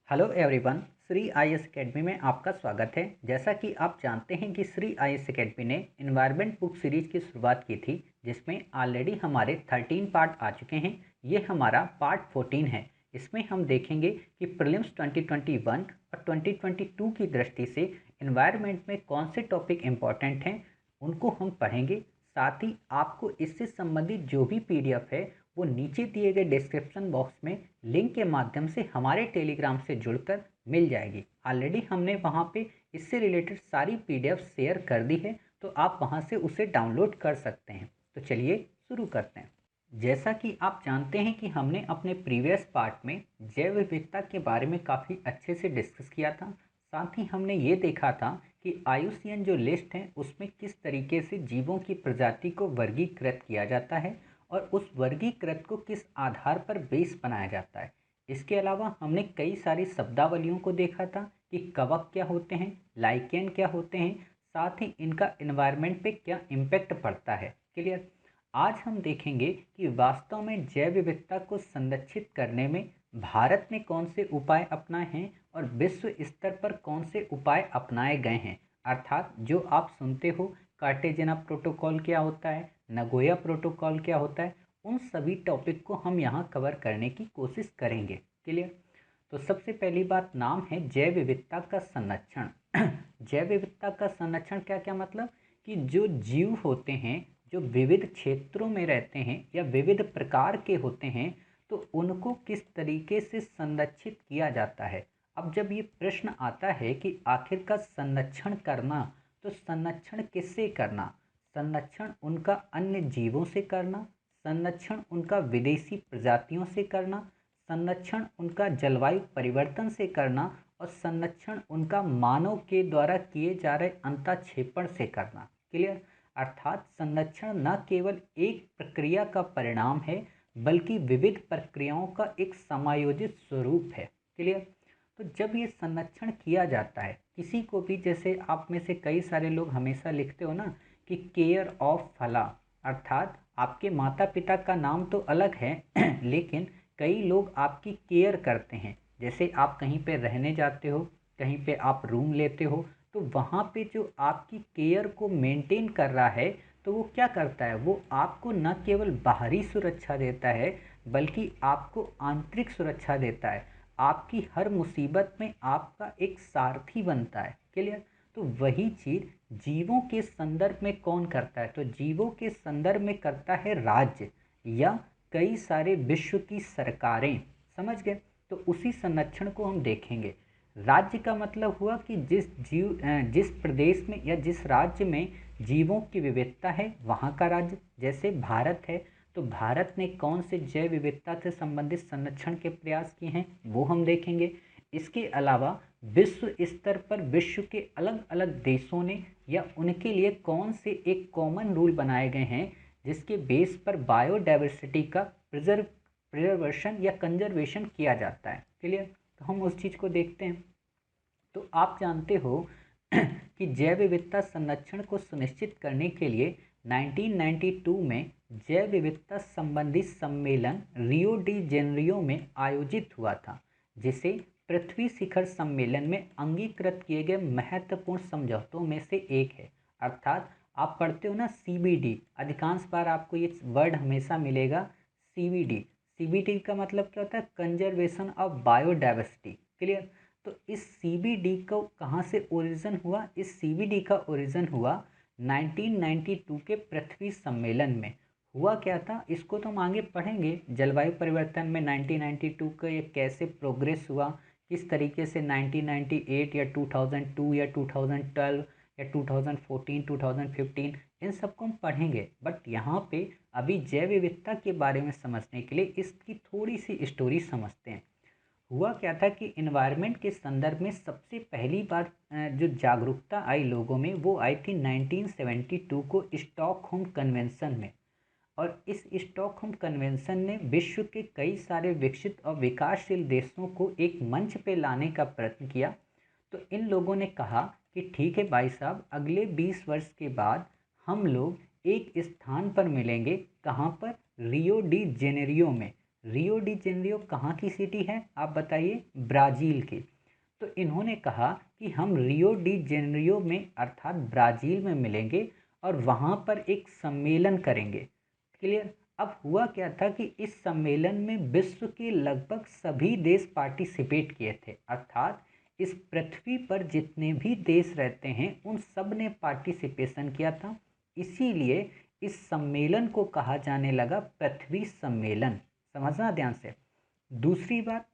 Hello everyone, Shri IAS academy में आपका स्वागत है। जैसा कि आप जानते हैं कि श्री आईएएस एकेडमी ने इन्वायरमेंट बुक सीरीज की शुरुआत की थी, जिसमें ऑलरेडी हमारे 13 पार्ट आ चुके हैं। ये हमारा पार्ट 14 है। इसमें हम देखेंगे कि प्रीलिम्स 2021 और 2022 की दृष्टि से इन्वायरमेंट में कौन से टॉपिक इम्पॉर्टेंट हैं, उनको हम पढ़ेंगे। साथ ही आपको इससे संबंधित जो भी पीडीएफ है वो नीचे दिए गए डिस्क्रिप्शन बॉक्स में लिंक के माध्यम से हमारे टेलीग्राम से जुड़कर मिल जाएगी। ऑलरेडी हमने वहाँ पे इससे रिलेटेड सारी पीडीएफ शेयर कर दी है, तो आप वहाँ से उसे डाउनलोड कर सकते हैं। तो चलिए शुरू करते हैं। जैसा कि आप जानते हैं कि हमने अपने प्रीवियस पार्ट में जैव विविधता के बारे में काफ़ी अच्छे से डिस्कस किया था। साथ ही हमने ये देखा था कि आईयूसीएन जो लिस्ट है उसमें किस तरीके से जीवों की प्रजाति को वर्गीकृत किया जाता है और उस वर्गीकृत को किस आधार पर बेस बनाया जाता है। इसके अलावा हमने कई सारी शब्दावलियों को देखा था कि कवक क्या होते हैं, लाइकेन क्या होते हैं, साथ ही इनका एनवायरनमेंट पे क्या इम्पैक्ट पड़ता है। क्लियर। आज हम देखेंगे कि वास्तव में जैव विविधता को संरक्षित करने में भारत ने कौन से उपाय अपनाए हैं और विश्व स्तर पर कौन से उपाय अपनाए गए हैं। अर्थात जो आप सुनते हो कार्टेजेना प्रोटोकॉल क्या होता है, नगोया प्रोटोकॉल क्या होता है, उन सभी टॉपिक को हम यहाँ कवर करने की कोशिश करेंगे। क्लियर। तो सबसे पहली बात नाम है जैव विविधता का संरक्षण। जैव विविधता का संरक्षण क्या क्या मतलब कि जो जीव होते हैं जो विविध क्षेत्रों में रहते हैं या विविध प्रकार के होते हैं, तो उनको किस तरीके से संरक्षित किया जाता है। अब जब ये प्रश्न आता है कि आखिर का संरक्षण करना, तो संरक्षण किससे करना। संरक्षण उनका अन्य जीवों से करना, संरक्षण उनका विदेशी प्रजातियों से करना, संरक्षण उनका जलवायु परिवर्तन से करना और संरक्षण उनका मानव के द्वारा किए जा रहे अंतःक्षेपण से करना। क्लियर। अर्थात संरक्षण न केवल एक प्रक्रिया का परिणाम है बल्कि विविध प्रक्रियाओं का एक समायोजित स्वरूप है। क्लियर। तो जब ये संरक्षण किया जाता है किसी को भी, जैसे आप में से कई सारे लोग हमेशा लिखते हो ना कि केयर ऑफ फला, अर्थात आपके माता पिता का नाम तो अलग है लेकिन कई लोग आपकी केयर करते हैं। जैसे आप कहीं पे रहने जाते हो, कहीं पे आप रूम लेते हो, तो वहाँ पे जो आपकी केयर को मेंटेन कर रहा है, तो वो क्या करता है, वो आपको न केवल बाहरी सुरक्षा देता है बल्कि आपको आंतरिक सुरक्षा देता है। आपकी हर मुसीबत में आपका एक सारथी बनता है। क्लियर। तो वही चीज़ जीवों के संदर्भ में कौन करता है, तो जीवों के संदर्भ में करता है राज्य या कई सारे विश्व की सरकारें। समझ गए। तो उसी संरक्षण को हम देखेंगे। राज्य का मतलब हुआ कि जिस प्रदेश में या जिस राज्य में जीवों की विविधता है वहाँ का राज्य। जैसे भारत है, तो भारत ने कौन से जैव विविधता से संबंधित संरक्षण के प्रयास किए हैं वो हम देखेंगे। इसके अलावा विश्व स्तर पर विश्व के अलग अलग देशों ने या उनके लिए कौन से एक कॉमन रूल बनाए गए हैं जिसके बेस पर बायोडाइवर्सिटी का प्रिजर्वेशन या कंजर्वेशन किया जाता है। क्लियर। तो हम उस चीज़ को देखते हैं। तो आप जानते हो कि जैव विविधता संरक्षण को सुनिश्चित करने के लिए 1992 में जैव विविधता संबंधी सम्मेलन रियो डी जेनरियो में आयोजित हुआ था, जिसे पृथ्वी शिखर सम्मेलन में अंगीकृत किए गए महत्वपूर्ण समझौतों में से एक है। अर्थात आप पढ़ते हो ना सीबीडी, अधिकांश बार आपको ये वर्ड हमेशा मिलेगा सीबीडी। सीबीडी का मतलब क्या होता है, कंजर्वेशन ऑफ बायोडाइवर्सिटी। क्लियर। तो इस सीबीडी को कहाँ से ओरिजिन हुआ, इस सीबीडी का ओरिजिन हुआ 1992 के पृथ्वी सम्मेलन में। हुआ क्या था इसको तो हम आगे पढ़ेंगे। जलवायु परिवर्तन में 1992 का ये कैसे प्रोग्रेस हुआ, किस तरीके से 1998 या 2002 या 2012 या 2014 2015, इन सबको हम पढ़ेंगे। बट यहाँ पे अभी जैव विविधता के बारे में समझने के लिए इसकी थोड़ी सी स्टोरी समझते हैं। हुआ क्या था कि इन्वायरमेंट के संदर्भ में सबसे पहली बार जो जागरूकता आई लोगों में वो आई थी 1972 को स्टॉकहोम कन्वेंशन में। और इस स्टॉकहोम कन्वेंशन ने विश्व के कई सारे विकसित और विकासशील देशों को एक मंच पे लाने का प्रयत्न किया। तो इन लोगों ने कहा कि ठीक है भाई साहब, अगले 20 वर्ष के बाद हम लोग एक स्थान पर मिलेंगे। कहाँ पर, रियो डी जेनेरियो में। रियो डी जेनेरियो कहाँ की सिटी है, आप बताइए, ब्राज़ील की। तो इन्होंने कहा कि हम रियो डी जेनेरियो में अर्थात ब्राज़ील में मिलेंगे और वहाँ पर एक सम्मेलन करेंगे। क्लियर। अब हुआ क्या था कि इस सम्मेलन में विश्व के लगभग सभी देश पार्टिसिपेट किए थे, अर्थात इस पृथ्वी पर जितने भी देश रहते हैं उन सब ने पार्टिसिपेशन किया था। इसीलिए इस सम्मेलन को कहा जाने लगा पृथ्वी सम्मेलन। समझना ध्यान से। दूसरी बात,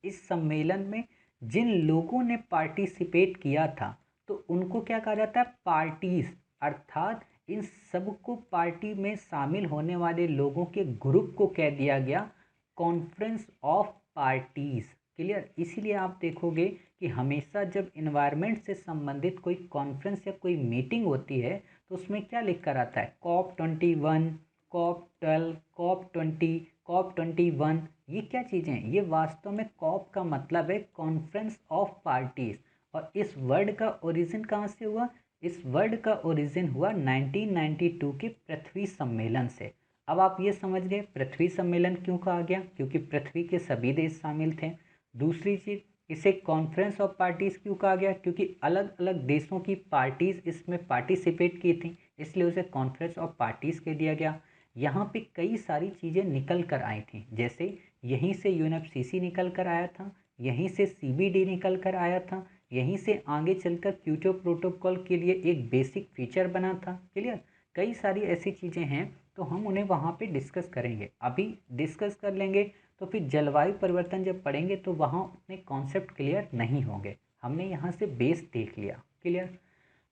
इस सम्मेलन में जिन लोगों ने पार्टिसिपेट किया था तो उनको क्या कहा जाता है, पार्टीज, अर्थात इन सबको पार्टी में शामिल होने वाले लोगों के ग्रुप को कह दिया गया कॉन्फ्रेंस ऑफ पार्टीज। क्लियर। इसीलिए आप देखोगे कि हमेशा जब इन्वायरमेंट से संबंधित कोई कॉन्फ्रेंस या कोई मीटिंग होती है तो उसमें क्या लिख कर आता है, COP21, COP12, COP20, COP21। ये क्या चीज़ें हैं, ये वास्तव में कॉप का मतलब है कॉन्फ्रेंस ऑफ पार्टीज। और इस वर्ड का ओरिजिन कहाँ से हुआ, इस वर्ड का ओरिजिन हुआ 1992 के पृथ्वी सम्मेलन से। अब आप ये समझ गए पृथ्वी सम्मेलन क्यों कहा गया, क्योंकि पृथ्वी के सभी देश शामिल थे। दूसरी चीज़, इसे कॉन्फ्रेंस ऑफ पार्टीज क्यों कहा गया, क्योंकि अलग अलग देशों की पार्टीज इसमें पार्टिसिपेट की थी, इसलिए उसे कॉन्फ्रेंस ऑफ पार्टीज कह दिया गया। यहाँ पे कई सारी चीज़ें निकल कर आई थी, जैसे यहीं से यूएनएफसीसी निकल कर आया था, यहीं से सीबीडी निकल कर आया था, यहीं से आगे चलकर क्योटो प्रोटोकॉल के लिए एक बेसिक फीचर बना था। क्लियर। कई सारी ऐसी चीज़ें हैं तो हम उन्हें वहाँ पे डिस्कस करेंगे, अभी डिस्कस कर लेंगे तो फिर जलवायु परिवर्तन जब पढ़ेंगे तो वहाँ उतने कॉन्सेप्ट क्लियर नहीं होंगे। हमने यहाँ से बेस देख लिया। क्लियर।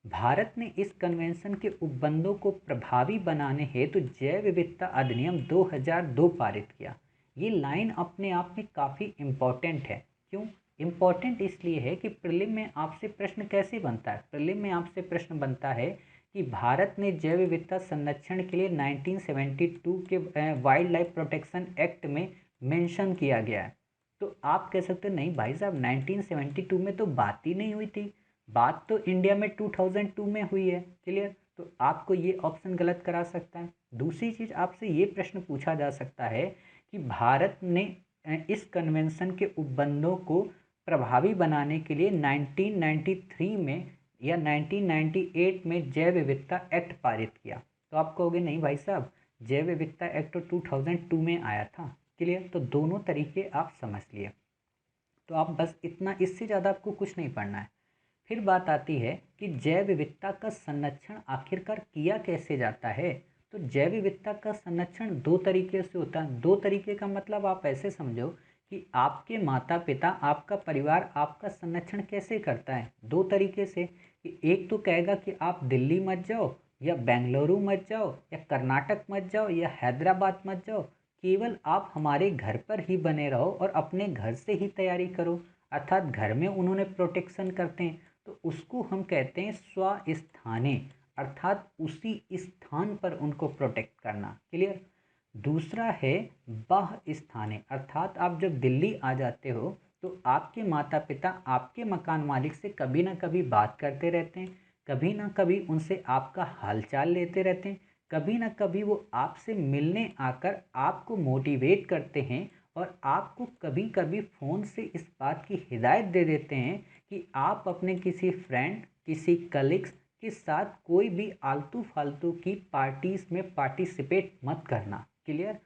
भारत ने इस कन्वेंशन के उपबंधों को प्रभावी बनाने हेतु जैव विविधता अधिनियम 2002 पारित किया। ये लाइन अपने आप में काफ़ी इम्पॉर्टेंट है। क्यों इम्पॉर्टेंट, इसलिए है कि प्रीलिम में आपसे प्रश्न कैसे बनता है, प्रीलिम में आपसे प्रश्न बनता है कि भारत ने जैव विविधता संरक्षण के लिए 1972 के वाइल्ड लाइफ प्रोटेक्शन एक्ट में मेंशन किया गया है। तो आप कह सकते हो नहीं भाई साहब 1972 में तो बात ही नहीं हुई थी, बात तो इंडिया में 2002 में हुई है। क्लियर। तो आपको ये ऑप्शन गलत करा सकता है। दूसरी चीज़, आपसे ये प्रश्न पूछा जा सकता है कि भारत ने इस कन्वेंशन के उपबंधों को प्रभावी बनाने के लिए 1993 में या 1998 में जैव विविधता एक्ट पारित किया। तो आप कहोगे नहीं भाई साहब जैव विविधता एक्ट तो 2002 में आया था। क्लियर। तो दोनों तरीके आप समझ लिए। तो आप बस इतना, इससे ज़्यादा आपको कुछ नहीं पढ़ना है। फिर बात आती है कि जैव विविधता का संरक्षण आखिरकार किया कैसे जाता है। तो जैव विविधता का संरक्षण दो तरीके से होता है। दो तरीके का मतलब आप ऐसे समझो कि आपके माता पिता, आपका परिवार आपका संरक्षण कैसे करता है, दो तरीके से। कि एक तो कहेगा कि आप दिल्ली मत जाओ या बेंगलुरु मत जाओ या कर्नाटक मत जाओ या हैदराबाद मत जाओ, केवल आप हमारे घर पर ही बने रहो और अपने घर से ही तैयारी करो, अर्थात घर में उन्होंने प्रोटेक्शन करते हैं तो उसको हम कहते हैं स्वस्थाने, अर्थात उसी स्थान पर उनको प्रोटेक्ट करना। क्लियर। दूसरा है बाह्य स्थाने, अर्थात आप जब दिल्ली आ जाते हो तो आपके माता पिता आपके मकान मालिक से कभी ना कभी बात करते रहते हैं, कभी ना कभी उनसे आपका हालचाल लेते रहते हैं, कभी ना कभी वो आपसे मिलने आकर आपको मोटिवेट करते हैं और आपको कभी कभी फ़ोन से इस बात की हिदायत दे देते हैं कि आप अपने किसी फ्रेंड, किसी कलीग्स के साथ कोई भी आलतू फालतू की पार्टीज में पार्टिसिपेट मत करना। क्लियर।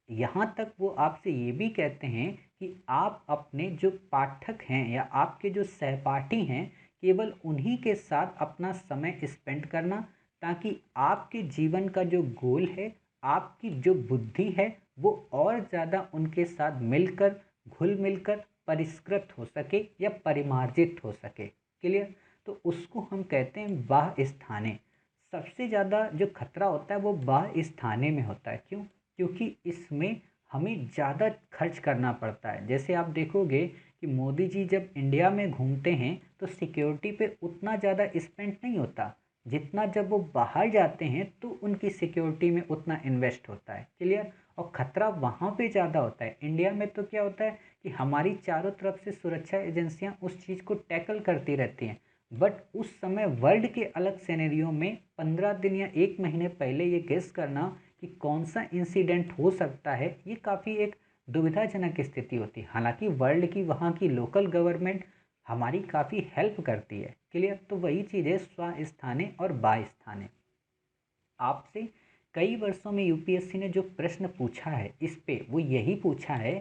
यहाँ तक वो आपसे ये भी कहते हैं कि आप अपने जो पाठक हैं या आपके जो सहपाठी हैं केवल उन्हीं के साथ अपना समय स्पेंड करना, ताकि आपके जीवन का जो गोल है, आपकी जो बुद्धि है, वो और ज़्यादा उनके साथ मिलकर, घुल मिलकर परिष्कृत हो सके या परिमार्जित हो सके। क्लियर। तो उसको हम कहते हैं बाह्य स्थाने। सबसे ज़्यादा जो खतरा होता है वो बाह्य स्थाने में होता है। क्यों, क्योंकि इसमें हमें ज़्यादा खर्च करना पड़ता है। जैसे आप देखोगे कि मोदी जी जब इंडिया में घूमते हैं तो सिक्योरिटी पे उतना ज़्यादा स्पेंड नहीं होता जितना जब वो बाहर जाते हैं तो उनकी सिक्योरिटी में उतना इन्वेस्ट होता है। क्लियर। और ख़तरा वहाँ पे ज़्यादा होता है। इंडिया में तो क्या होता है कि हमारी चारों तरफ से सुरक्षा एजेंसियाँ उस चीज़ को टैकल करती रहती हैं, बट उस समय वर्ल्ड के अलग सिनेरियो में 15 दिन या 1 महीने पहले ये गेस करना कि कौन सा इंसिडेंट हो सकता है, ये काफ़ी एक दुविधाजनक स्थिति होती है। हालांकि वर्ल्ड की वहाँ की लोकल गवर्नमेंट हमारी काफ़ी हेल्प करती है। क्लियर। तो वही चीज़ है स्वस्थाने और बास्थाने। आपसे कई वर्षों में यूपीएससी ने जो प्रश्न पूछा है इस पे वो यही पूछा है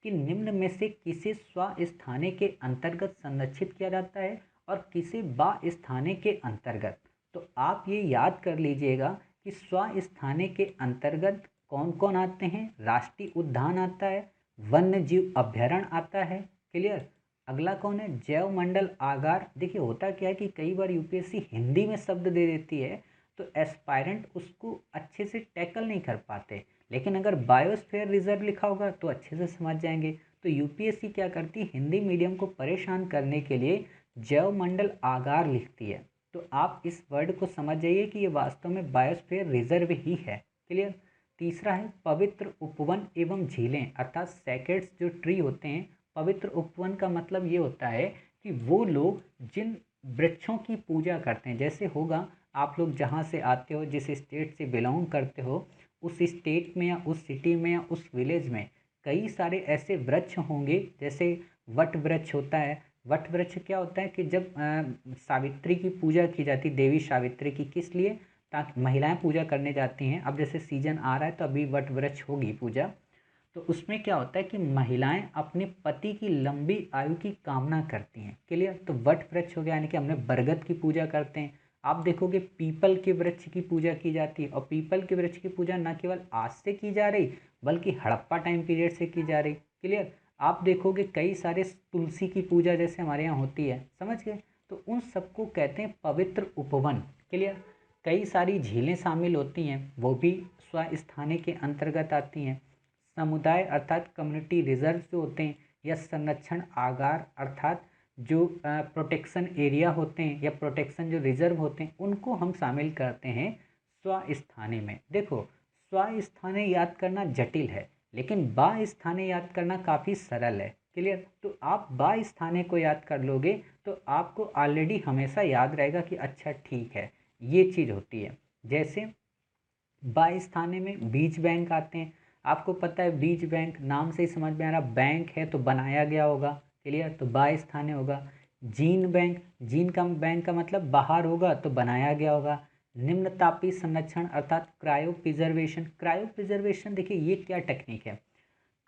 कि निम्न में से किसे स्वस्थाने के अंतर्गत संरक्षित किया जाता है और किसे बास्थाने के अंतर्गत। तो आप ये याद कर लीजिएगा कि स्वस्थाने के अंतर्गत कौन कौन आते हैं। राष्ट्रीय उद्यान आता है, वन्य जीव अभ्यारण्य आता है। क्लियर। अगला कौन है, जैव मंडल आगार। देखिए होता क्या है कि कई बार यूपीएससी हिंदी में शब्द दे देती है तो एस्पायरेंट उसको अच्छे से टैकल नहीं कर पाते, लेकिन अगर बायोस्फीयर रिजर्व लिखा होगा तो अच्छे से समझ जाएंगे। तो यूपीएससी क्या करती है, हिंदी मीडियम को परेशान करने के लिए जैव मंडल आगार लिखती है। तो आप इस वर्ड को समझ जाइए कि ये वास्तव में बायोस्फीयर रिजर्व ही है। क्लियर। तीसरा है पवित्र उपवन एवं झीलें, अर्थात सैकेड्स जो ट्री होते हैं। पवित्र उपवन का मतलब ये होता है कि वो लोग जिन वृक्षों की पूजा करते हैं, जैसे होगा आप लोग जहाँ से आते हो, जिस स्टेट से बिलोंग करते हो, उस स्टेट में या उस सिटी में या उस विलेज में कई सारे ऐसे वृक्ष होंगे। जैसे वट वृक्ष होता है। वट वृक्ष क्या होता है कि जब सावित्री की पूजा की जाती, देवी सावित्री की, किस लिए, ताकि महिलाएं पूजा करने जाती हैं। अब जैसे सीजन आ रहा है तो अभी वट वृक्ष होगी पूजा। तो उसमें क्या होता है कि महिलाएं अपने पति की लंबी आयु की कामना करती हैं। क्लियर। तो वट वृक्ष हो गया, यानी कि हमने बरगद की पूजा करते हैं। आप देखोगे पीपल के वृक्ष की पूजा की जाती है, और पीपल के वृक्ष की पूजा न केवल आज से की जा रही बल्कि हड़प्पा टाइम पीरियड से की जा रही। क्लियर। आप देखोगे कई सारे तुलसी की पूजा जैसे हमारे यहाँ होती है, समझ गए। तो उन सबको कहते हैं पवित्र उपवन। क्लियर। कई सारी झीलें शामिल होती हैं, वो भी स्वस्थाने के अंतर्गत आती हैं। समुदाय अर्थात कम्युनिटी रिजर्व जो होते हैं, या संरक्षण आगार अर्थात जो प्रोटेक्शन एरिया होते हैं या प्रोटेक्शन जो रिजर्व होते हैं, उनको हम शामिल करते हैं स्वस्थाने में। देखो स्वस्थाने याद करना जटिल है, लेकिन बास्थाने याद करना काफ़ी सरल है। क्लियर। तो आप बास्थाने को याद कर लोगे तो आपको ऑलरेडी हमेशा याद रहेगा कि अच्छा ठीक है ये चीज़ होती है। जैसे बास्थाने में बीज बैंक आते हैं। आपको पता है बीज बैंक नाम से ही समझ में आ रहा, बैंक है तो बनाया गया होगा। क्लियर। तो बास्थाने होगा। जीन बैंक, जीन का बैंक का मतलब बाहर होगा तो बनाया गया होगा। निम्न तापीय संरक्षण अर्थात क्रायो प्रिजर्वेशन। क्रायो प्रिजर्वेशन देखिए ये क्या टेक्निक है।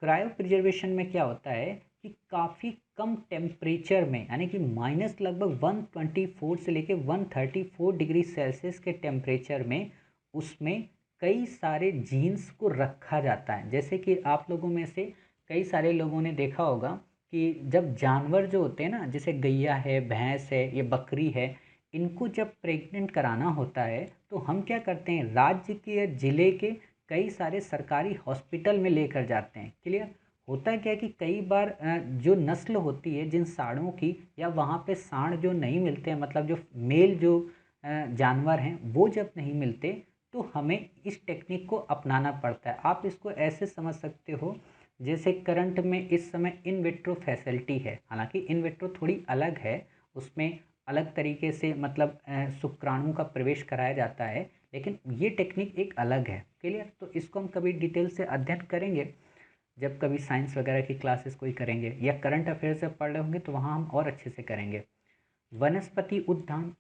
क्रायो प्रिजर्वेशन में क्या होता है कि काफ़ी कम टेम्परेचर में, यानी कि माइनस लगभग 124 से लेके 134 डिग्री सेल्सियस के टेम्परेचर में उसमें कई सारे जीन्स को रखा जाता है। जैसे कि आप लोगों में से कई सारे लोगों ने देखा होगा कि जब जानवर जो होते हैं ना, जैसे गैया है, भैंस है, ये बकरी है, इनको जब प्रेग्नेंट कराना होता है तो हम क्या करते हैं, राज्य के या जिले के कई सारे सरकारी हॉस्पिटल में लेकर जाते हैं। क्लियर। होता है क्या है कि कई बार जो नस्ल होती है जिन सांडों की, या वहाँ पे सांड जो नहीं मिलते हैं, मतलब जो मेल जो जानवर हैं वो जब नहीं मिलते, तो हमें इस टेक्निक को अपनाना पड़ता है। आप इसको ऐसे समझ सकते हो जैसे करंट में इस समय इन विट्रो फैसिलिटी है। हालांकि इन विट्रो थोड़ी अलग है, उसमें अलग तरीके से मतलब शुक्राणु का प्रवेश कराया जाता है, लेकिन ये टेक्निक एक अलग है। क्लियर। तो इसको हम कभी डिटेल से अध्ययन करेंगे जब कभी साइंस वगैरह की क्लासेस कोई करेंगे, या करंट अफेयर्स जब पढ़ रहे होंगे तो वहाँ हम और अच्छे से करेंगे। वनस्पति उद्यान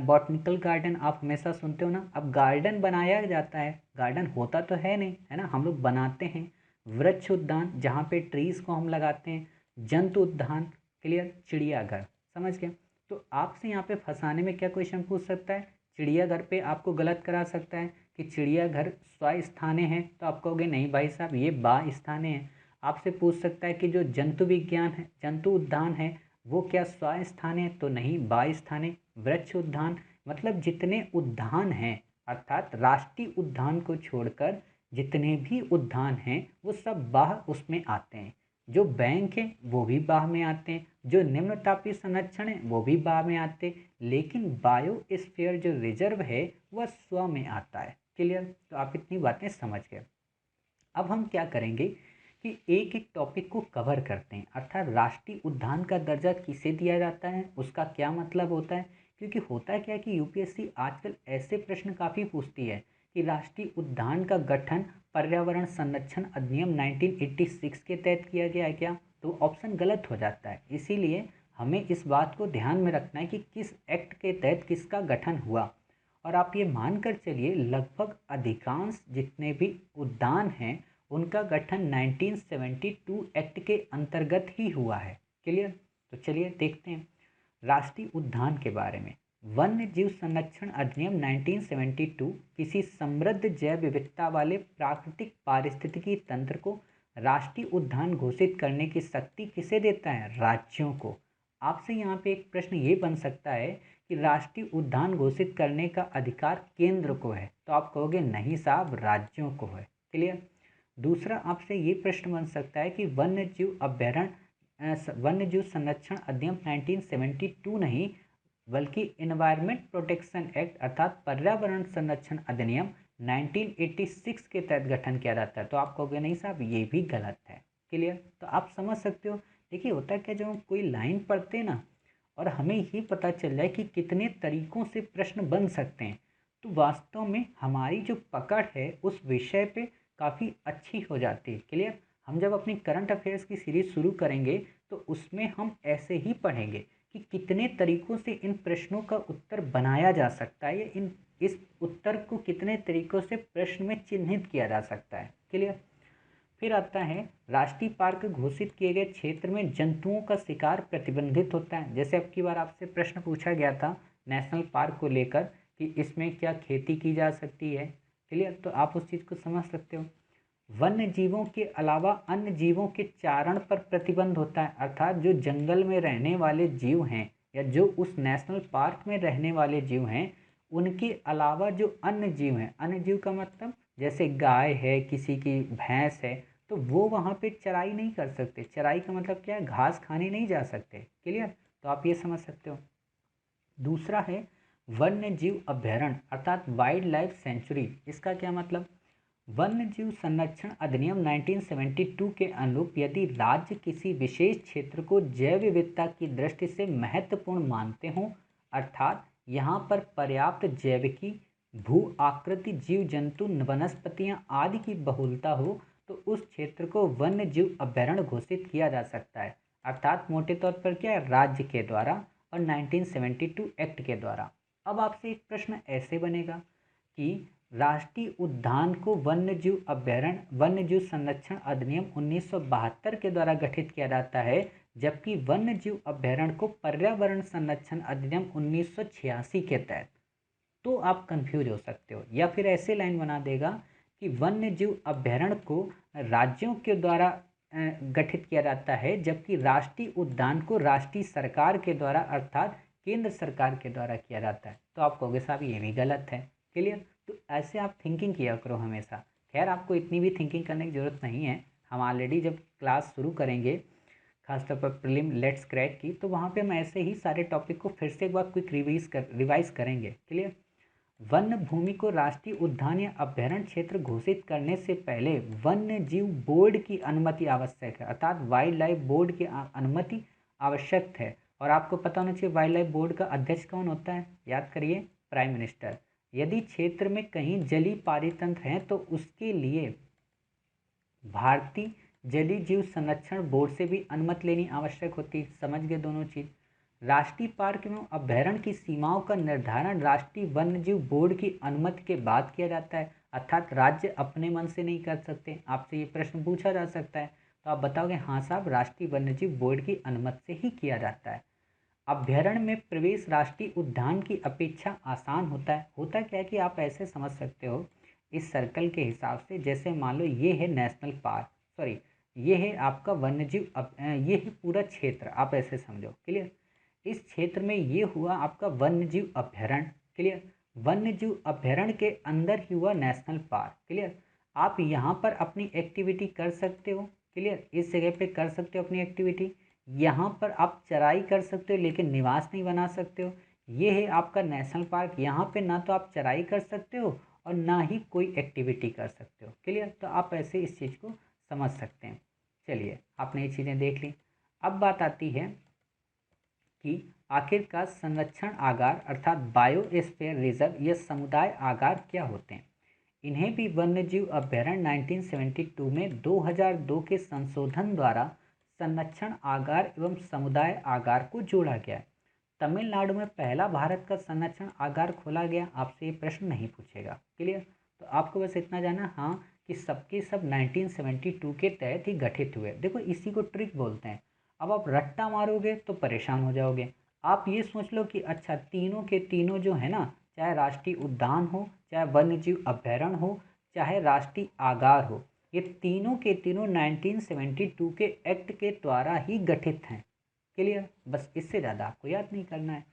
बॉटनिकल गार्डन आप हमेशा सुनते हो ना। अब गार्डन बनाया जाता है, गार्डन होता तो है नहीं, है ना, हम लोग बनाते हैं। वृक्ष उद्यान जहाँ पे ट्रीज को हम लगाते हैं। जंतु उद्यान। क्लियर। चिड़ियाघर। समझ गए। तो आपसे यहाँ पे फंसाने में क्या क्वेश्चन पूछ सकता है, चिड़ियाघर पे आपको गलत करा सकता है कि चिड़ियाघर स्वस्थाने हैं, तो आप कहोगे नहीं भाई साहब ये बास्थाने हैं। आपसे पूछ सकता है कि जो जंतु विज्ञान है, जंतु उद्यान है, वो क्या स्वस्थाने, तो नहीं बास्थाने। वृक्ष उद्यान मतलब जितने उद्यान हैं, अर्थात राष्ट्रीय उद्यान को छोड़कर जितने भी उद्यान हैं वो सब बाह उसमें आते हैं। जो बैंक है वो भी बाह में आते हैं, जो निम्न तापीय संरक्षण है वो भी बाह में आते हैं, लेकिन बायोस्फीयर जो रिजर्व है वह स्व में आता है। क्लियर। तो आप इतनी बातें समझ गए। अब हम क्या करेंगे कि एक एक टॉपिक को कवर करते हैं, अर्थात राष्ट्रीय उद्यान का दर्जा किसे दिया जाता है, उसका क्या मतलब होता है। क्योंकि होता क्या है कि यूपीएससी आजकल ऐसे प्रश्न काफ़ी पूछती है कि राष्ट्रीय उद्यान का गठन पर्यावरण संरक्षण अधिनियम 1986 के तहत किया गया है क्या? तो ऑप्शन गलत हो जाता है। इसीलिए हमें इस बात को ध्यान में रखना है कि किस एक्ट के तहत किसका गठन हुआ। और आप ये मानकर चलिए लगभग अधिकांश जितने भी उद्यान हैं उनका गठन 1972 एक्ट के अंतर्गत ही हुआ है। क्लियर? तो चलिए देखते हैं राष्ट्रीय उद्यान के बारे में। वन्य जीव संरक्षण अधिनियम 1972 किसी समृद्ध जैव विविधता वाले प्राकृतिक पारिस्थितिकी तंत्र को राष्ट्रीय उद्यान घोषित करने की शक्ति किसे देता है? राज्यों को। आपसे यहाँ पे एक प्रश्न ये बन सकता है कि राष्ट्रीय उद्यान घोषित करने का अधिकार केंद्र को है, तो आप कहोगे नहीं साहब, राज्यों को है। क्लियर? दूसरा आपसे ये प्रश्न बन सकता है कि वन्य जीव अभ्यारण्य वन्य जीव संरक्षण अधिनियम 1972 नहीं बल्कि एनवायरमेंट प्रोटेक्शन एक्ट अर्थात पर्यावरण संरक्षण अधिनियम 1986 के तहत गठन किया जाता है, तो आप कहोगे नहीं साहब ये भी गलत है। क्लियर? तो आप समझ सकते हो। देखिए होता क्या, जब हम कोई लाइन पढ़ते हैं ना और हमें ये पता चल जाए कि कितने तरीकों से प्रश्न बन सकते हैं, तो वास्तव में हमारी जो पकड़ है उस विषय पे काफ़ी अच्छी हो जाती है। क्लियर? हम जब अपनी करंट अफेयर्स की सीरीज शुरू करेंगे तो उसमें हम ऐसे ही पढ़ेंगे कि कितने तरीकों से इन प्रश्नों का उत्तर बनाया जा सकता है या इस उत्तर को कितने तरीकों से प्रश्न में चिन्हित किया जा सकता है। क्लियर? फिर आता है राष्ट्रीय पार्क घोषित किए गए क्षेत्र में जंतुओं का शिकार प्रतिबंधित होता है। जैसे अब की बार आपसे प्रश्न पूछा गया था नेशनल पार्क को लेकर कि इसमें क्या खेती की जा सकती है। क्लियर? तो आप उस चीज़ को समझ सकते हो। वन्य जीवों के अलावा अन्य जीवों के चारण पर प्रतिबंध होता है, अर्थात जो जंगल में रहने वाले जीव हैं या जो उस नेशनल पार्क में रहने वाले जीव हैं उनके अलावा जो अन्य जीव हैं, अन्य जीव का मतलब जैसे गाय है, किसी की भैंस है, तो वो वहाँ पे चराई नहीं कर सकते। चराई का मतलब क्या है? घास खाने नहीं जा सकते। क्लियर? तो आप ये समझ सकते हो। दूसरा है वन्य जीव अभ्यारण्य अर्थात वाइल्ड लाइफ सेंचुरी। इसका क्या मतलब? वन्य जीव संरक्षण अधिनियम 1972 के अनुरूप यदि राज्य किसी विशेष क्षेत्र को जैव विविधता की दृष्टि से महत्वपूर्ण मानते हों, अर्थात यहाँ पर पर्याप्त जैविकी, भू आकृति, जीव जंतु, वनस्पतियाँ आदि की बहुलता हो, तो उस क्षेत्र को वन्य जीव अभ्यारण्य घोषित किया जा सकता है। अर्थात मोटे तौर पर क्या है? राज्य के द्वारा और 1972 एक्ट के द्वारा। अब आपसे एक प्रश्न ऐसे बनेगा कि राष्ट्रीय उद्यान को वन्यजीव अभ्यारण्य वन्यजीव संरक्षण अधिनियम 1972 के द्वारा गठित किया जाता है, जबकि वन्यजीव अभ्यारण्य को पर्यावरण संरक्षण अधिनियम 1986 के तहत। तो आप कंफ्यूज हो सकते हो। या फिर ऐसे लाइन बना देगा कि वन्यजीव अभ्यारण्य को राज्यों के द्वारा गठित किया जाता है, जबकि राष्ट्रीय उद्यान को राष्ट्रीय सरकार के द्वारा अर्थात केंद्र सरकार के द्वारा किया जाता है। तो आप कहोगे साहब ये भी गलत है। क्लियर? तो ऐसे आप थिंकिंग किया करो हमेशा। खैर आपको इतनी भी थिंकिंग करने की ज़रूरत नहीं है। हम ऑलरेडी जब क्लास शुरू करेंगे खासतौर पर प्रीलिम लेट्स क्रैक की, तो वहाँ पे हम ऐसे ही सारे टॉपिक को फिर से एक बार क्विक रिवाइज करेंगे। क्लियर? वन्य भूमि को राष्ट्रीय उद्यान या अभ्यारण्य क्षेत्र घोषित करने से पहले वन्य जीव बोर्ड की अनुमति आवश्यक है, अर्थात वाइल्ड लाइफ बोर्ड की अनुमति आवश्यक है। और आपको पता होना चाहिए वाइल्ड लाइफ बोर्ड का अध्यक्ष कौन होता है? याद करिए, प्राइम मिनिस्टर। यदि क्षेत्र में कहीं जलीय पारितंत्र हैं तो उसके लिए भारतीय जलीय जीव संरक्षण बोर्ड से भी अनुमति लेनी आवश्यक होती है। समझ गए दोनों चीज़। राष्ट्रीय पार्क एवं अभ्यारण्य की सीमाओं का निर्धारण राष्ट्रीय वन्यजीव बोर्ड की अनुमति के बाद किया जाता है, अर्थात राज्य अपने मन से नहीं कर सकते। आपसे ये प्रश्न पूछा जा सकता है, तो आप बताओगे हाँ साहब राष्ट्रीय वन्यजीव बोर्ड की अनुमति से ही किया जाता है। अभ्यारण्य में प्रवेश राष्ट्रीय उद्यान की अपेक्षा आसान होता है। होता क्या है कि आप ऐसे समझ सकते हो इस सर्कल के हिसाब से, जैसे मान लो ये है नेशनल पार्क, सॉरी ये है आपका वन्यजीव ये है पूरा क्षेत्र, आप ऐसे समझो। क्लियर? इस क्षेत्र में ये हुआ आपका वन्यजीव अभ्यारण्य। क्लियर? वन्यजीव अभ्यारण्य के अंदर ही हुआ नेशनल पार्क। क्लियर? आप यहाँ पर अपनी एक्टिविटी कर सकते हो। क्लियर? इस जगह पे कर सकते हो अपनी एक्टिविटी। यहाँ पर आप चराई कर सकते हो लेकिन निवास नहीं बना सकते हो। ये है आपका नेशनल पार्क, यहाँ पे ना तो आप चराई कर सकते हो और ना ही कोई एक्टिविटी कर सकते हो। क्लियर? तो आप ऐसे इस चीज़ को समझ सकते हैं। चलिए आपने ये चीज़ें देख ली। अब बात आती है कि आखिरकार संरक्षण आगार अर्थात बायोस्फीयर रिजर्व या समुदाय आगार क्या होते हैं। इन्हें भी वन्यजीव अभ्यारण्य 1972 में 2002 के संशोधन द्वारा संरक्षण आगार एवं समुदाय आगार को जोड़ा गया। तमिलनाडु में पहला भारत का संरक्षण आगार खोला गया। आपसे ये प्रश्न नहीं पूछेगा। क्लियर? तो आपको बस इतना जाना हाँ कि सबके सब 1972 के तहत ही गठित हुए। देखो इसी को ट्रिक बोलते हैं। अब आप रट्टा मारोगे तो परेशान हो जाओगे। आप ये सोच लो कि अच्छा तीनों के तीनों जो है ना, चाहे राष्ट्रीय उद्यान हो, चाहे वन्यजीव अभ्यारण्य हो, चाहे राष्ट्रीय आगार हो, ये तीनों के तीनों 1972 के एक्ट के द्वारा ही गठित हैं। क्लियर? बस इससे ज़्यादा आपको याद नहीं करना है।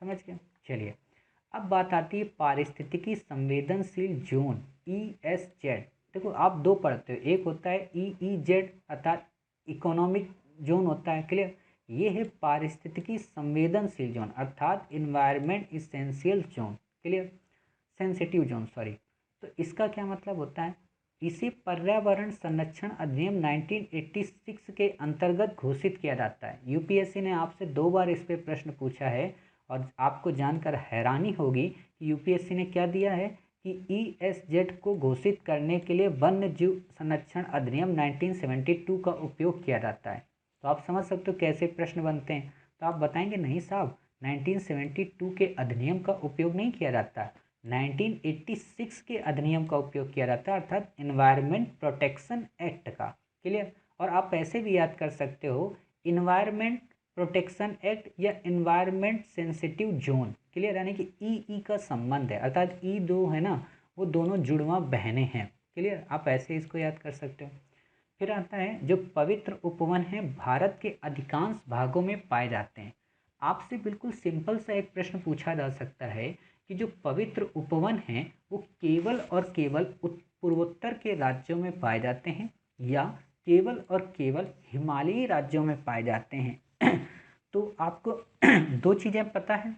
समझ गए? चलिए अब बात आती है पारिस्थितिकी संवेदनशील जोन ESZ। देखो आप दो पढ़ते हो, एक होता है EEZ अर्थात इकोनॉमिक जोन होता है। क्लियर? ये है पारिस्थितिकी संवेदनशील जोन अर्थात environment essential zone. Clear? Sensitive zone sorry. तो इसका क्या मतलब होता है? इसे पर्यावरण संरक्षण अधिनियम 1986 के अंतर्गत घोषित किया जाता है। यूपीएससी ने आपसे 2 बार इस पे प्रश्न पूछा है और आपको जानकर हैरानी होगी कि यूपीएससी ने क्या दिया है कि ESZ को घोषित करने के लिए वन्य जीव संरक्षण अधिनियम 1972 का उपयोग किया जाता है। तो आप समझ सकते हो कैसे प्रश्न बनते हैं। तो आप बताएंगे नहीं साहब 1972 के अधिनियम का उपयोग नहीं किया जाता, 1986 के अधिनियम का उपयोग किया जाता है अर्थात इन्वायरमेंट प्रोटेक्शन एक्ट का। क्लियर? और आप ऐसे भी याद कर सकते हो इन्वायरमेंट प्रोटेक्शन एक्ट या इन्वायरमेंट सेंसिटिव जोन। क्लियर? यानी कि ई का संबंध है अर्थात ई दो है ना, वो दोनों जुड़वा बहने हैं। क्लियर? आप ऐसे इसको याद कर सकते हो। फिर आता है जो पवित्र उपवन है भारत के अधिकांश भागों में पाए जाते हैं। आपसे बिल्कुल सिंपल सा एक प्रश्न पूछा जा सकता है कि जो पवित्र उपवन हैं वो केवल और केवल पूर्वोत्तर के राज्यों में पाए जाते हैं या केवल और केवल हिमालयी राज्यों में पाए जाते हैं। तो आपको दो चीज़ें पता है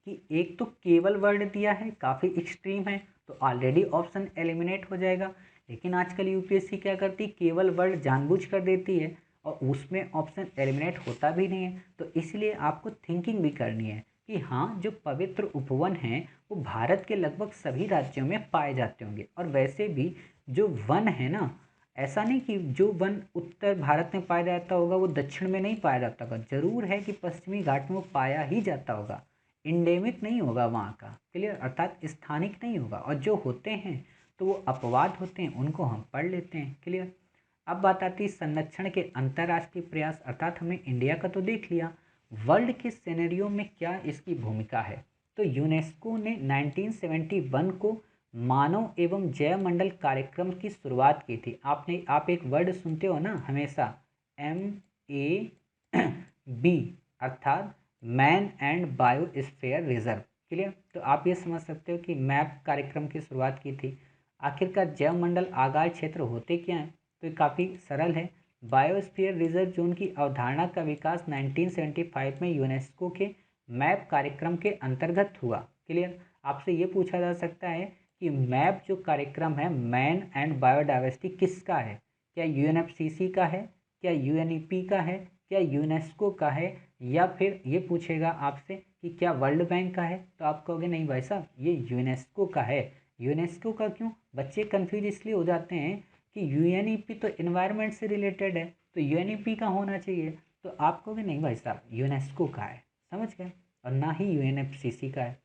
कि एक तो केवल वर्ड दिया है, काफ़ी एक्सट्रीम है, तो ऑलरेडी ऑप्शन एलिमिनेट हो जाएगा। लेकिन आजकल यूपीएससी क्या करती, केवल वर्ड जानबूझ कर देती है और उसमें ऑप्शन एलिमिनेट होता भी नहीं है। तो इसलिए आपको थिंकिंग भी करनी है कि हाँ जो पवित्र उपवन हैं वो भारत के लगभग सभी राज्यों में पाए जाते होंगे। और वैसे भी जो वन है ना, ऐसा नहीं कि जो वन उत्तर भारत में पाया जाता होगा वो दक्षिण में नहीं पाया जाता होगा। जरूर है कि पश्चिमी घाट में वो पाया ही जाता होगा, इंडेमिक नहीं होगा वहाँ का। क्लियर? अर्थात स्थानिक नहीं होगा। और जो होते हैं तो वो अपवाद होते हैं, उनको हम पढ़ लेते हैं। क्लियर? अब बात आती है संरक्षण के अंतर्राष्ट्रीय प्रयास अर्थात हमने इंडिया का तो देख लिया, वर्ल्ड के सिनेरियो में क्या इसकी भूमिका है। तो यूनेस्को ने 1971 को मानव एवं जैवमंडल कार्यक्रम की शुरुआत की थी। आप एक वर्ड सुनते हो ना हमेशा, MAB अर्थात man and biosphere reserve. Clear? तो आप ये समझ सकते हो कि मैप कार्यक्रम की शुरुआत की थी। आखिरकार जैवमंडल आगार क्षेत्र होते क्या हैं? तो ये काफ़ी सरल है। बायोस्फीयर रिजर्व जोन की अवधारणा का विकास 1975 में यूनेस्को के मैप कार्यक्रम के अंतर्गत हुआ। क्लियर? आपसे ये पूछा जा सकता है कि मैप जो कार्यक्रम है मैन एंड बायोडाइवर्सिटी किसका है? क्या UNFCCC का है, क्या UNEP का है, क्या यूनेस्को का है, या फिर ये पूछेगा आपसे कि क्या वर्ल्ड बैंक का है? तो आप कहोगे नहीं भाई साहब ये यूनेस्को का है। यूनेस्को का क्यों? बच्चे कंफ्यूज इसलिए हो जाते हैं कि UNEP तो इन्वायरमेंट से रिलेटेड है तो UNEP का होना चाहिए। तो आप कहोगे नहीं भाई साहब यूनेस्को का है। समझ गए? और ना ही UNFCCC का है।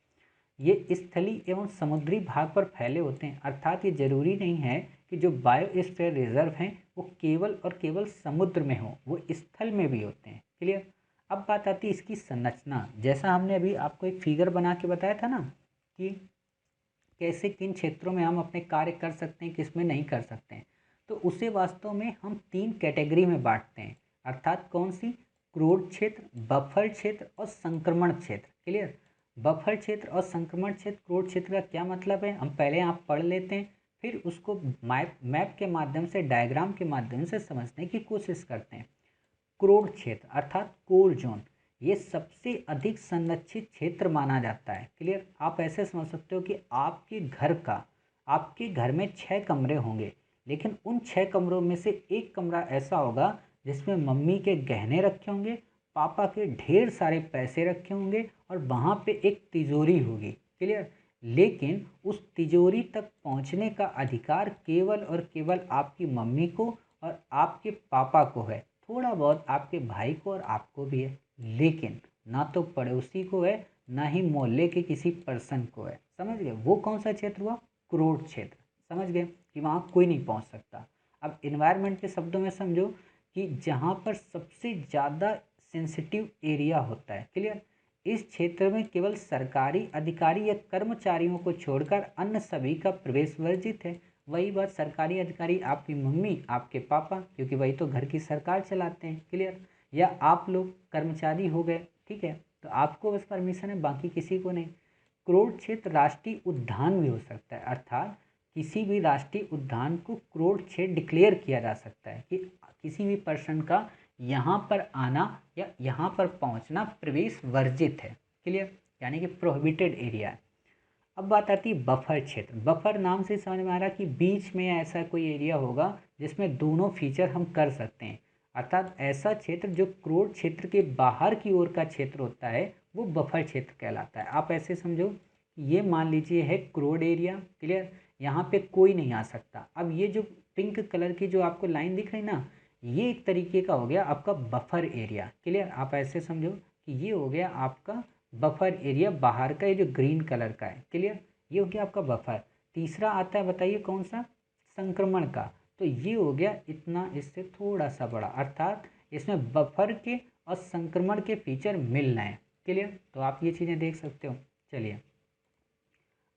ये स्थलीय एवं समुद्री भाग पर फैले होते हैं अर्थात ये जरूरी नहीं है कि जो बायोस्फीयर रिजर्व हैं वो केवल और केवल समुद्र में हो, वो स्थल में भी होते हैं। क्लियर? अब बात आती है इसकी संरचना। जैसा हमने अभी आपको एक फिगर बना के बताया था ना कि कैसे किन क्षेत्रों में हम अपने कार्य कर सकते हैं, किस में नहीं कर सकते हैं, तो उसे वास्तव में हम 3 कैटेगरी में बांटते हैं। अर्थात कौन सी? क्रोड क्षेत्र, बफर क्षेत्र और संक्रमण क्षेत्र। क्लियर? बफर क्षेत्र और संक्रमण क्षेत्र। क्रोड क्षेत्र का क्या मतलब है हम पहले आप पढ़ लेते हैं, फिर उसको मैप के माध्यम से, डायग्राम के माध्यम से समझने की कोशिश करते हैं। क्रोड क्षेत्र अर्थात कोर जोन, ये सबसे अधिक संरक्षित क्षेत्र माना जाता है। क्लियर? आप ऐसे समझ सकते हो कि आपके घर में 6 कमरे होंगे, लेकिन उन 6 कमरों में से एक कमरा ऐसा होगा जिसमें मम्मी के गहने रखे होंगे, पापा के ढेर सारे पैसे रखे होंगे और वहाँ पे एक तिजोरी होगी। क्लियर? लेकिन उस तिजोरी तक पहुंचने का अधिकार केवल और केवल आपकी मम्मी को और आपके पापा को है। थोड़ा बहुत आपके भाई को और आपको भी है, लेकिन ना तो पड़ोसी को है, ना ही मोहल्ले के किसी पर्सन को है। समझ गए? वो कौन सा क्षेत्र हुआ? क्रोध क्षेत्र। समझ गए कि वहाँ कोई नहीं पहुँच सकता। अब इन्वायरमेंट के शब्दों में समझो कि जहाँ पर सबसे ज़्यादा सेंसिटिव एरिया होता है। क्लियर? इस क्षेत्र में केवल सरकारी अधिकारी या कर्मचारियों को छोड़कर अन्य सभी का प्रवेश वर्जित है। वही बात, सरकारी अधिकारी आपकी मम्मी, आपके पापा, क्योंकि वही तो घर की सरकार चलाते हैं। क्लियर? या आप लोग कर्मचारी हो गए, ठीक है, तो आपको बस परमिशन है, बाकी किसी को नहीं। क्रोध क्षेत्र राष्ट्रीय उद्यान भी हो सकता है, अर्थात किसी भी राष्ट्रीय उद्यान को क्रोध क्षेत्र डिक्लेयर किया जा सकता है कि किसी भी पर्सन का यहाँ पर आना या यहाँ पर पहुँचना प्रवेश वर्जित है। क्लियर? यानी कि प्रोहिबिटेड एरिया है। अब बात आती है बफर क्षेत्र। बफर नाम से समझ में आ रहा कि बीच में ऐसा कोई एरिया होगा जिसमें दोनों फीचर हम कर सकते हैं, अर्थात ऐसा क्षेत्र जो क्रोध क्षेत्र के बाहर की ओर का क्षेत्र होता है वो बफर क्षेत्र कहलाता है। आप ऐसे समझो, ये मान लीजिए है क्रोध एरिया। क्लियर? यहाँ पे कोई नहीं आ सकता। अब ये जो पिंक कलर की जो आपको लाइन दिख रही ना, ये एक तरीके का हो गया आपका बफर एरिया। क्लियर? आप ऐसे समझो कि ये हो गया आपका बफर एरिया, बाहर का ये जो ग्रीन कलर का है। क्लियर? ये हो गया आपका बफर। तीसरा आता है, बताइए कौन सा? संक्रमण का। तो ये हो गया इतना, इससे थोड़ा सा बड़ा, अर्थात इसमें बफर के और संक्रमण के फीचर मिल रहे हैं। क्लियर? तो आप ये चीज़ें देख सकते हो। चलिए,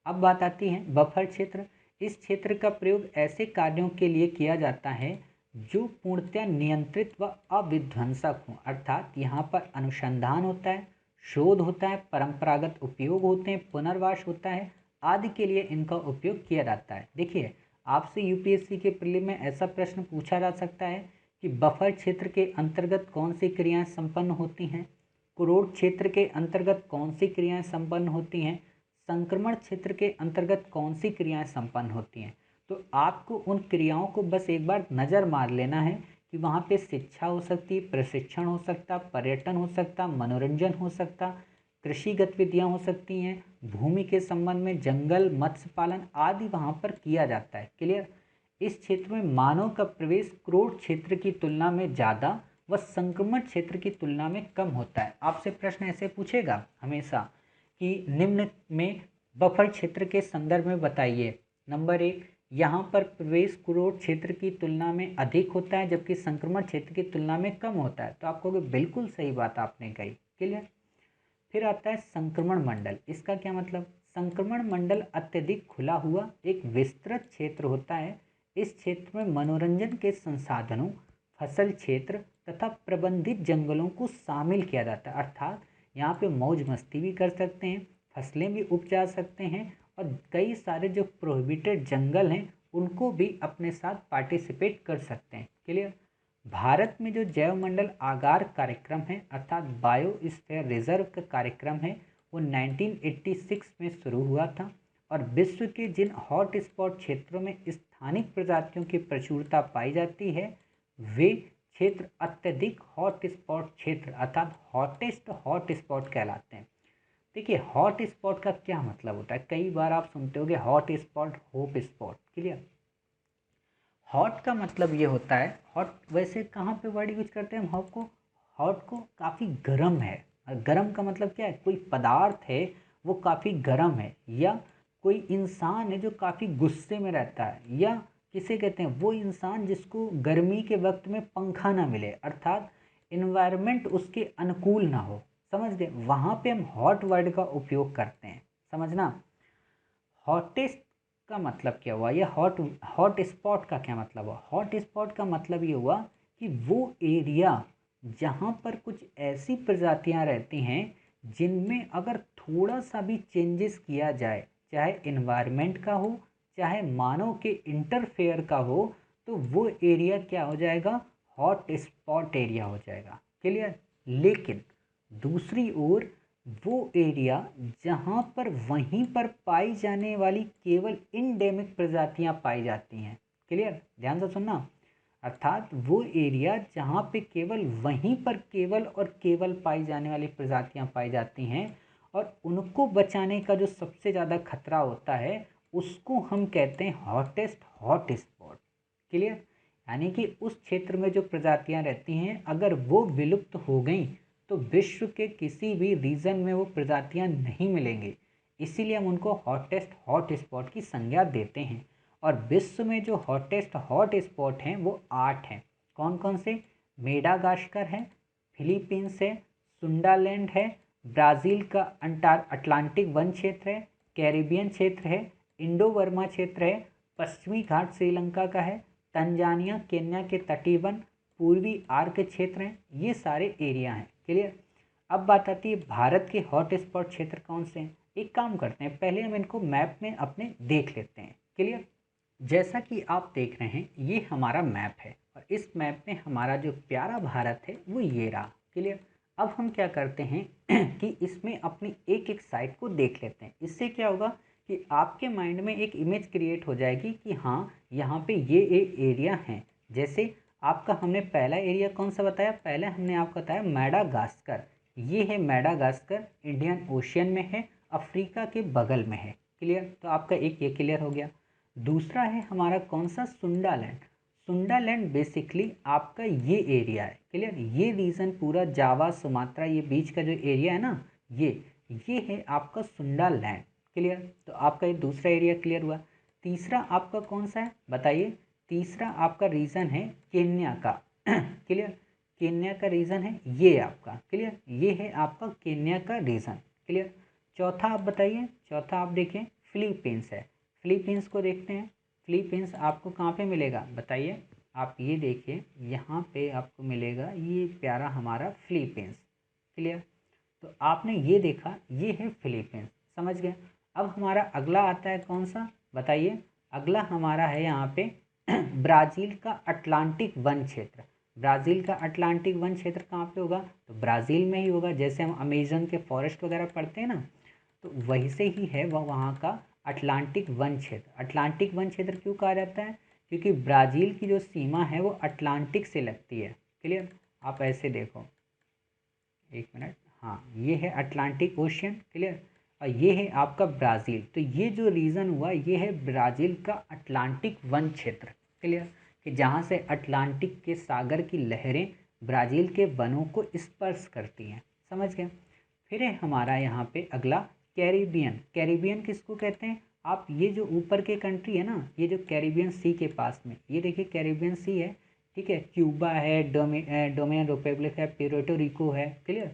अब बात आती है बफर क्षेत्र। इस क्षेत्र का प्रयोग ऐसे कार्यों के लिए किया जाता है जो पूर्णतया नियंत्रित व अविध्वंसक हों, अर्थात यहाँ पर अनुसंधान होता है, शोध होता है, परंपरागत उपयोग होते हैं, पुनर्वास होता है आदि के लिए इनका उपयोग किया जाता है। देखिए, आपसे यूपीएससी के प्रीलिम में ऐसा प्रश्न पूछा जा सकता है कि बफर क्षेत्र के अंतर्गत कौन सी क्रियाएं संपन्न होती हैं, क्रोध क्षेत्र के अंतर्गत कौन सी क्रियाएं संपन्न होती हैं, संक्रमण क्षेत्र के अंतर्गत कौन सी क्रियाएं संपन्न होती हैं। तो आपको उन क्रियाओं को बस एक बार नज़र मार लेना है कि वहाँ पे शिक्षा हो सकती है, प्रशिक्षण हो सकता, पर्यटन हो सकता, मनोरंजन हो सकता, कृषि गतिविधियाँ हो सकती हैं, भूमि के संबंध में जंगल, मत्स्य पालन आदि वहाँ पर किया जाता है। क्लियर? इस क्षेत्र में मानव का प्रवेश क्रोध क्षेत्र की तुलना में ज़्यादा व संक्रमण क्षेत्र की तुलना में कम होता है। आपसे प्रश्न ऐसे पूछेगा हमेशा कि निम्न में बफर क्षेत्र के संदर्भ में बताइए। नंबर 1, यहाँ पर प्रवेश क्रोध क्षेत्र की तुलना में अधिक होता है जबकि संक्रमण क्षेत्र की तुलना में कम होता है। तो आपको बिल्कुल सही बात आपने कही। क्लियर? फिर आता है संक्रमण मंडल। इसका क्या मतलब? संक्रमण मंडल अत्यधिक खुला हुआ एक विस्तृत क्षेत्र होता है। इस क्षेत्र में मनोरंजन के संसाधनों, फसल क्षेत्र तथा प्रबंधित जंगलों को शामिल किया जाता है, अर्थात यहाँ पे मौज मस्ती भी कर सकते हैं, फसलें भी उपजा सकते हैं और कई सारे जो प्रोहिबिटेड जंगल हैं उनको भी अपने साथ पार्टिसिपेट कर सकते हैं। क्लियर? भारत में जो जैवमंडल आगार कार्यक्रम है अर्थात बायोस्फीयर रिजर्व का कार्यक्रम है वो 1986 में शुरू हुआ था और विश्व के जिन हॉट स्पॉट क्षेत्रों में स्थानिक प्रजातियों की प्रचुरता पाई जाती है वे क्षेत्र अत्यधिक हॉट स्पॉट क्षेत्र अर्थात हॉटेस्ट हॉट स्पॉट कहलाते हैं। देखिए, हॉट स्पॉट का क्या मतलब होता है? कई बार आप सुनते होंगे hot spot, hope spot. Clear? Hot का मतलब ये होता है, हॉट वैसे कहाँ पे वर्ड यूज करते हैं हम हॉट को? हॉट को काफ़ी गर्म है। गर्म का मतलब क्या है? कोई पदार्थ है वो काफ़ी गर्म है, या कोई इंसान है जो काफ़ी गुस्से में रहता है, या किसे कहते हैं वो इंसान जिसको गर्मी के वक्त में पंखा ना मिले, अर्थात इन्वायरमेंट उसके अनुकूल ना हो। समझ गए? वहाँ पे हम हॉट वर्ड का उपयोग करते हैं। समझना? हॉटेस्ट का मतलब क्या हुआ? ये हॉट हॉट स्पॉट का क्या मतलब हुआ? हॉट स्पॉट का मतलब ये हुआ कि वो एरिया जहाँ पर कुछ ऐसी प्रजातियाँ रहती हैं जिनमें अगर थोड़ा सा भी चेंजेस किया जाए, चाहे इन्वायरमेंट का हो चाहे मानव के इंटरफेयर का हो, तो वो एरिया क्या हो जाएगा? हॉट स्पॉट एरिया हो जाएगा। क्लियर? लेकिन दूसरी ओर वो एरिया जहाँ पर वहीं पर पाई जाने वाली केवल इंडेमिक प्रजातियाँ पाई जाती हैं। क्लियर? ध्यान से सुनना। अर्थात वो एरिया जहाँ पे केवल वहीं पर केवल और केवल पाई जाने वाली प्रजातियाँ पाई जाती हैं और उनको बचाने का जो सबसे ज़्यादा खतरा होता है उसको हम कहते हैं हॉटेस्ट हॉट स्पॉट। क्लियर? यानी कि उस क्षेत्र में जो प्रजातियां रहती हैं अगर वो विलुप्त हो गई तो विश्व के किसी भी रीजन में वो प्रजातियां नहीं मिलेंगी। इसीलिए हम उनको हॉटेस्ट हॉट स्पॉट की संज्ञा देते हैं। और विश्व में जो हॉटेस्ट हॉट स्पॉट हैं वो 8 हैं। कौन कौन से? मेडागास्कर है, फिलीपींस है, सुंडालैंड है, ब्राज़ील का अटलांटिक वन क्षेत्र है, कैरिबियन क्षेत्र है, इंडो बर्मा क्षेत्र है, पश्चिमी घाट श्रीलंका का है, तंजानिया केन्या के तटीय वन, पूर्वी आर्क क्षेत्र हैं। ये सारे एरिया हैं। क्लियर? अब बात आती है भारत के हॉट स्पॉट क्षेत्र कौन से हैं। एक काम करते हैं, पहले हम इनको मैप में अपने देख लेते हैं। क्लियर? जैसा कि आप देख रहे हैं ये हमारा मैप है और इस मैप में हमारा जो प्यारा भारत है वो ये रहा। क्लियर? अब हम क्या करते हैं कि इसमें अपनी एक एक साइड को देख लेते हैं। इससे क्या होगा कि आपके माइंड में एक इमेज क्रिएट हो जाएगी कि हाँ यहाँ पे ये एरिया हैं। जैसे आपका हमने पहला एरिया कौन सा बताया? पहले हमने आपको बताया मेडागास्कर। ये है मेडागास्कर, इंडियन ओशियन में है, अफ्रीका के बगल में है। क्लियर? तो आपका एक ये क्लियर हो गया। दूसरा है हमारा कौन सा? सुंडालैंड। सुंडालैंड बेसिकली आपका ये एरिया है। क्लियर? ये रीजन पूरा जावा सुमात्रा ये बीच का जो एरिया है ना ये है आपका सुंडालैंड। क्लियर? तो आपका ये दूसरा एरिया क्लियर हुआ। तीसरा आपका कौन सा है बताइए? तीसरा आपका रीजन है केन्या का। क्लियर? केन्या का रीजन है ये आपका। क्लियर? ये है आपका केन्या का रीजन। क्लियर? चौथा आप बताइए। चौथा आप देखिए फिलीपींस है। फिलीपींस को देखते हैं। फिलीपींस आपको कहाँ पे मिलेगा बताइए? आप ये देखिए यहाँ पे आपको मिलेगा ये प्यारा हमारा फिलीपींस। क्लियर? तो आपने ये देखा ये है फिलीपींस। समझ गए? अब हमारा अगला आता है कौन सा बताइए? अगला हमारा है यहाँ पे ब्राज़ील का अटलांटिक वन क्षेत्र। ब्राज़ील का अटलांटिक वन क्षेत्र कहाँ पे होगा? तो ब्राज़ील में ही होगा। जैसे हम अमेजन के फॉरेस्ट वगैरह पढ़ते हैं ना, तो वैसे ही है वह वहाँ का अटलांटिक वन क्षेत्र। अटलांटिक वन क्षेत्र क्यों कहा जाता है? क्योंकि ब्राज़ील की जो सीमा है वो अटलांटिक से लगती है। क्लियर? आप ऐसे देखो, एक मिनट, हाँ ये है अटलांटिक ओशियन। क्लियर? और ये है आपका ब्राज़ील। तो ये जो रीज़न हुआ ये है ब्राज़ील का अटलांटिक वन क्षेत्र। क्लियर? कि जहाँ से अटलांटिक के सागर की लहरें ब्राज़ील के वनों को स्पर्श करती हैं। समझ गए? फिर है हमारा यहाँ पे अगला कैरिबियन। कैरिबियन किसको कहते हैं? आप ये जो ऊपर के कंट्री है ना, ये जो कैरिबियन सी के पास में ये देखिए कैरिबियन सी है। ठीक है? क्यूबा है, डोमिनियन रिपब्लिक है, प्यूर्टो रिको है। क्लियर?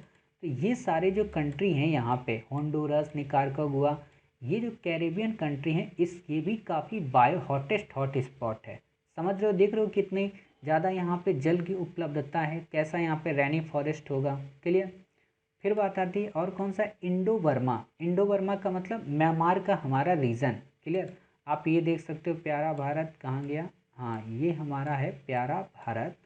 तो ये सारे जो कंट्री हैं यहाँ पे होंडुरास, निकारागुआ, ये जो कैरिबियन कंट्री हैं ये भी काफ़ी बायो हॉटेस्ट हॉट स्पॉट है। समझ रहे हो? देख रहे हो कितनी ज़्यादा यहाँ पे जल की उपलब्धता है, कैसा यहाँ पे रेनी फॉरेस्ट होगा। क्लियर? फिर बात आती है और कौन सा? Indo Burma. इंडो बर्मा का मतलब म्यांमार का हमारा रीजन। क्लियर? आप ये देख सकते हो प्यारा भारत कहाँ गया? हाँ ये हमारा है प्यारा भारत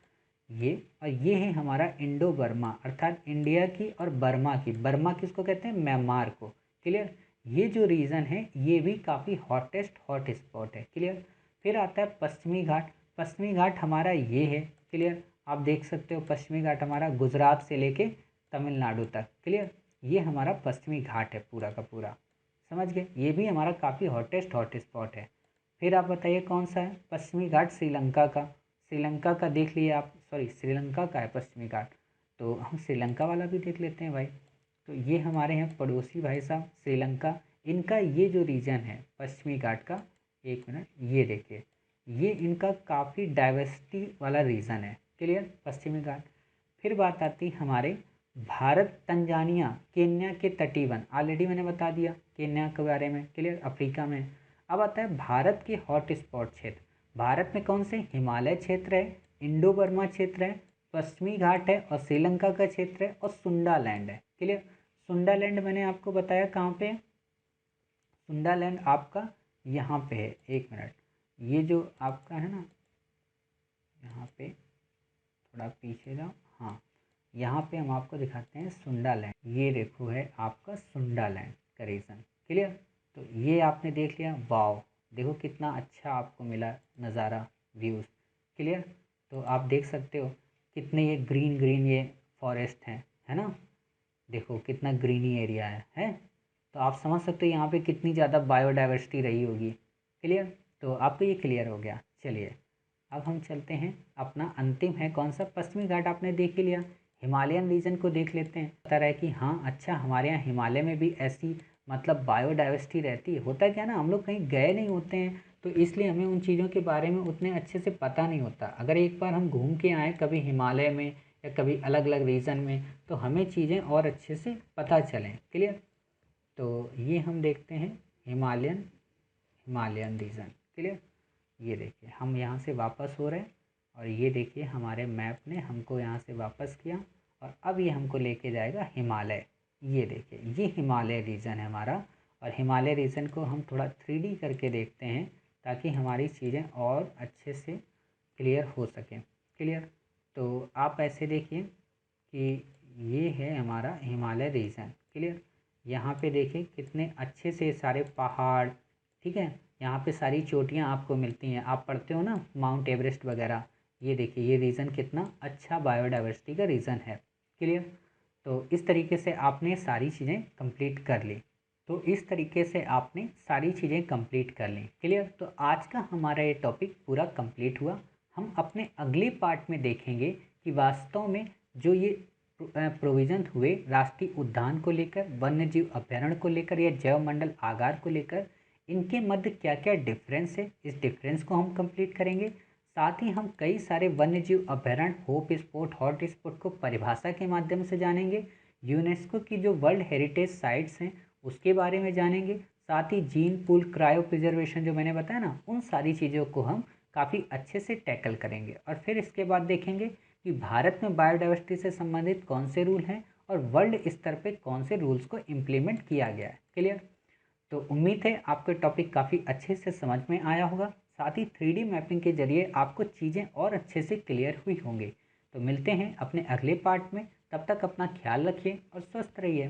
ये। और ये है हमारा इंडो बर्मा अर्थात इंडिया की और बर्मा की। बर्मा किसको कहते हैं? म्यांमार को। क्लियर? ये जो रीजन है ये भी काफ़ी हॉटेस्ट हॉट स्पॉट है। क्लियर? फिर आता है पश्चिमी घाट। पश्चिमी घाट हमारा ये है। क्लियर? आप देख सकते हो पश्चिमी घाट हमारा गुजरात से लेके तमिलनाडु तक। क्लियर? ये हमारा पश्चिमी घाट है पूरा का पूरा। समझ गए? ये भी हमारा काफ़ी हॉटेस्ट हॉट स्पॉट है। फिर आप बताइए कौन सा है? पश्चिमी घाट श्रीलंका का। श्रीलंका का देख लिए आप, सॉरी श्रीलंका का है पश्चिमी घाट, तो हम श्रीलंका वाला भी देख लेते हैं भाई। तो ये हमारे हैं पड़ोसी भाई साहब श्रीलंका। इनका ये जो रीजन है पश्चिमी घाट का, एक मिनट ये देखिए, ये इनका काफ़ी डाइवर्सिटी वाला रीजन है। क्लियर? पश्चिमी घाट। फिर बात आती है हमारे भारत तंजानिया केन्या के तटीय वन। ऑलरेडी मैंने बता दिया केन्या के बारे में। क्लियर? अफ्रीका में। अब आता है भारत के हॉट स्पॉट क्षेत्र। भारत में कौन से? हिमालय क्षेत्र है, इंडो बर्मा क्षेत्र है, पश्चिमी घाट है और श्रीलंका का क्षेत्र है और सुंडालैंड है। क्लियर? सुंडालैंड मैंने आपको बताया कहाँ पे है। सुंडालैंड आपका यहाँ पे है। एक मिनट, ये जो आपका है ना, यहाँ पे थोड़ा पीछे जाओ, हाँ यहाँ पे हम आपको दिखाते हैं सुंडालैंड। ये देखो है आपका सुंडालैंड का रीजन। क्लियर? तो ये आपने देख लिया। वाव, देखो कितना अच्छा आपको मिला नज़ारा, व्यूज़। क्लियर? तो आप देख सकते हो कितने ये ग्रीन ग्रीन ये फॉरेस्ट हैं, है ना? देखो कितना ग्रीनी एरिया है। तो आप समझ सकते हो यहाँ पे कितनी ज़्यादा बायोडाइवर्सिटी रही होगी। क्लियर? तो आपको ये क्लियर हो गया। चलिए अब हम चलते हैं, अपना अंतिम है कौन सा, पश्चिमी घाट आपने देख ही लिया, हिमालयन रीजन को देख लेते हैं। पता रहा है कि हाँ अच्छा हमारे यहाँ हिमालय में भी ऐसी मतलब बायोडाइवर्सिटी रहती है। होता है क्या ना, हम लोग कहीं गए नहीं होते हैं तो इसलिए हमें उन चीज़ों के बारे में उतने अच्छे से पता नहीं होता। अगर एक बार हम घूम के आएँ कभी हिमालय में या कभी अलग अलग रीजन में तो हमें चीज़ें और अच्छे से पता चलें। क्लियर? तो ये हम देखते हैं हिमालयन रीजन। क्लियर? ये देखिए हम यहाँ से वापस हो रहे हैं और ये देखिए हमारे मैप ने हमको यहाँ से वापस किया और अब ये हमको लेके जाएगा हिमालय। ये देखिए ये हिमालय रीजन है हमारा, और हिमालय रीजन को हम थोड़ा 3D करके देखते हैं ताकि हमारी चीज़ें और अच्छे से क्लियर हो सकें। क्लियर? तो आप ऐसे देखिए कि ये है हमारा हिमालय रीजन। क्लियर? यहाँ पे देखिए कितने अच्छे से सारे पहाड़, ठीक है, यहाँ पे सारी चोटियाँ आपको मिलती हैं। आप पढ़ते हो ना माउंट एवरेस्ट वगैरह। ये देखिए ये रीज़न कितना अच्छा बायोडाइवर्सिटी का रीज़न है। क्लियर? तो इस तरीके से आपने सारी चीज़ें कंप्लीट कर ली। कर ली। क्लियर? तो आज का हमारा ये टॉपिक पूरा कंप्लीट हुआ। हम अपने अगले पार्ट में देखेंगे कि वास्तव में जो ये प्रोविज़न हुए राष्ट्रीय उद्यान को लेकर, वन्यजीव अभ्यारण्य को लेकर या जैव मंडल आगार को लेकर, इनके मध्य क्या क्या डिफरेंस है, इस डिफरेंस को हम कंप्लीट करेंगे। साथ ही हम कई सारे वन्यजीव अभ्यारण्य, होप स्पॉट, हॉट स्पॉट को परिभाषा के माध्यम से जानेंगे। यूनेस्को की जो वर्ल्ड हेरिटेज साइट्स हैं उसके बारे में जानेंगे। साथ ही जीन पूल, क्रायो प्रिजर्वेशन जो मैंने बताया ना, उन सारी चीज़ों को हम काफ़ी अच्छे से टैकल करेंगे। और फिर इसके बाद देखेंगे कि भारत में बायोडाइवर्सिटी से संबंधित कौन से रूल हैं और वर्ल्ड स्तर पे कौन से रूल्स को इम्प्लीमेंट किया गया है। क्लियर? तो उम्मीद है आपको टॉपिक काफ़ी अच्छे से समझ में आया होगा। साथ ही 3D मैपिंग के जरिए आपको चीज़ें और अच्छे से क्लियर हुई होंगी। तो मिलते हैं अपने अगले पार्ट में, तब तक अपना ख्याल रखिए और स्वस्थ रहिए।